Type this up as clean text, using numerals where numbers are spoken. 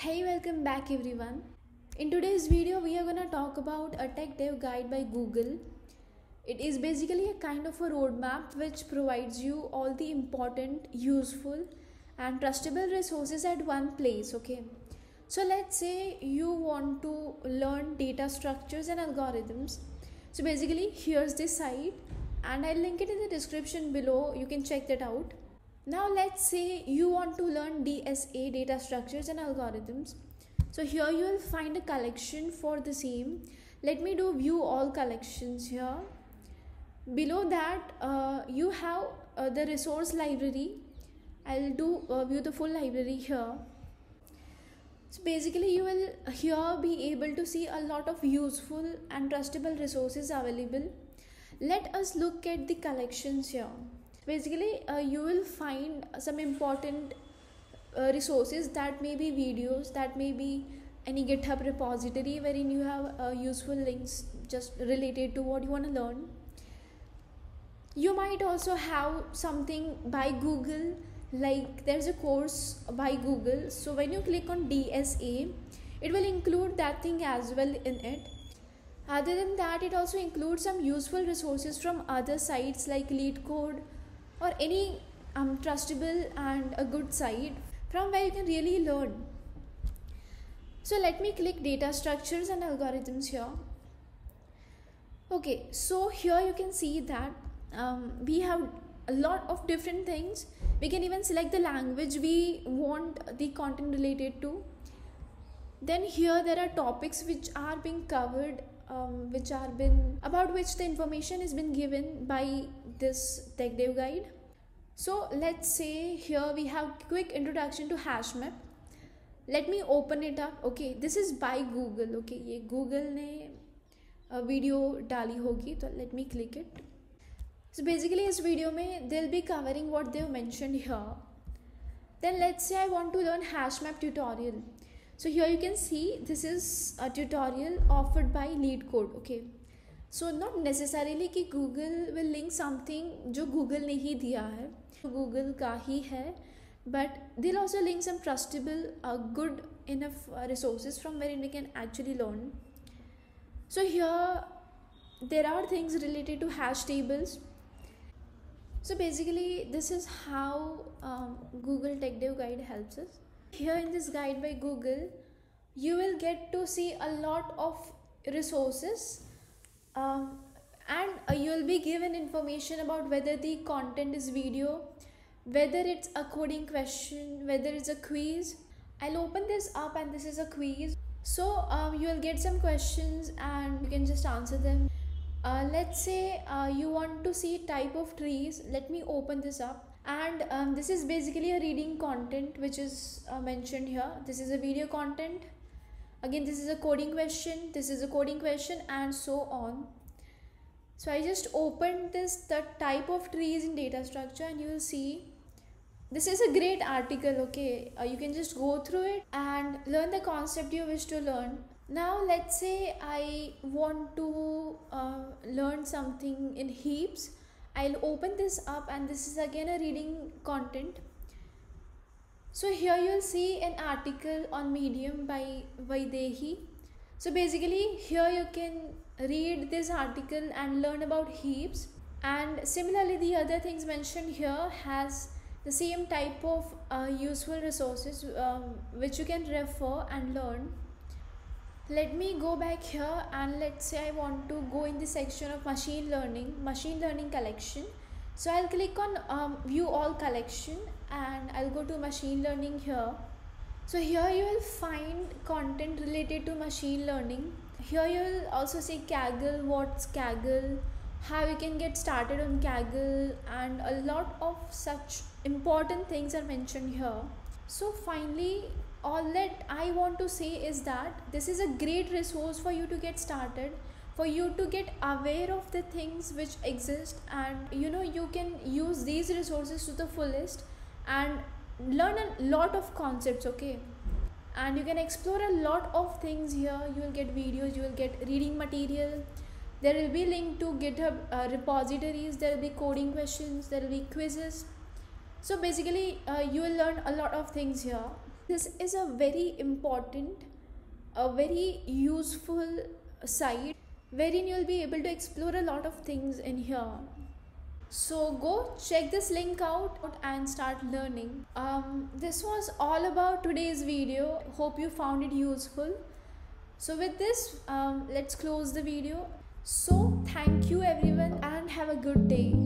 Hey, welcome back everyone. In today's video, we are gonna talk about a tech dev guide by Google. It is basically a kind of a roadmap which provides you all the important, useful, and trustable resources at one place. Okay, so let's say you want to learn data structures and algorithms. So basically, here's the site, and I'll link it in the description below. You can check that out. Now let's say you want to learn DSA, data structures and algorithms. So here you will find a collection for the same. Let me do view all collections here. Below that you have the resource library. I'll do view the full library here. So basically you will here be able to see a lot of useful and trustable resources available. Let us look at the collections here. Basically you will find some important resources, that may be videos, that may be any GitHub repository wherein you have useful links just related to what you want to learn. You might also have something by Google, like there's a course by Google, so when you click on DSA it will include that thing as well in it. Other than that, it also includes some useful resources from other sites like LeetCode or any trustable and a good site from where you can really learn. So let me click data structures and algorithms here. Okay, so here you can see that we have a lot of different things. We can even select the language we want the content related to. Then here there are topics which are being covered, about which the information has been given by this tech dev guide. So let's say here we have quick introduction to HashMap. Let me open it up. Okay, this is by Google. Okay, ये Google ने video डाली होगी, तो let me click it. So basically इस video में they'll be covering what they've mentioned here. Then let's say I want to learn HashMap tutorial. So here you can see this is a tutorial offered by LeetCode. Okay, so not necessarily कि Google will link something जो Google ने ही दिया है, Google का ही है, but they'll also link some trustable good enough resources from wherein we can actually learn. So here there are things related to hash tables. So basically this is how Google Tech Dev Guide helps us. Here in this guide by Google you will get to see a lot of resources, and you will be given information about whether the content is video, whether it's a coding question, whether it's a quiz. I'll open this up and this is a quiz. So you will get some questions and you can just answer them. Let's say you want to see type of trees. Let me open this up, and this is basically a reading content which is mentioned here. This is a video content. Again, this is a coding question, this is a coding question, and so on. So I just opened the type of trees in data structure, and you will see this is a great article. Okay, you can just go through it and learn the concept you wish to learn. Now let's say I want to learn something in heaps. I'll open this up, and this is again a reading content. So here you'll see an article on Medium by Vaidehi. So basically here you can read this article and learn about heaps, and similarly the other things mentioned here has the same type of useful resources which you can refer and learn. Let me go back here, and let's say I want to go in the section of machine learning collection. So I'll click on view all collection, and I'll go to machine learning here. So here you will find content related to machine learning. Here you will also see Kaggle, what's Kaggle, how you can get started on Kaggle, and a lot of such important things are mentioned here. So finally, all that I want to say is that this is a great resource for you to get started, for you to get aware of the things which exist, and you can use these resources to the fullest and learn a lot of concepts. Okay, and you can explore a lot of things here. You will get videos, you will get reading material, there will be link to GitHub repositories, there will be coding questions, there will be quizzes. So basically you will learn a lot of things here. This is a very important, a very useful site wherein you'll be able to explore a lot of things in here. So go check this link out and start learning. This was all about today's video. Hope you found it useful. So with this, let's close the video. So thank you everyone and have a good day.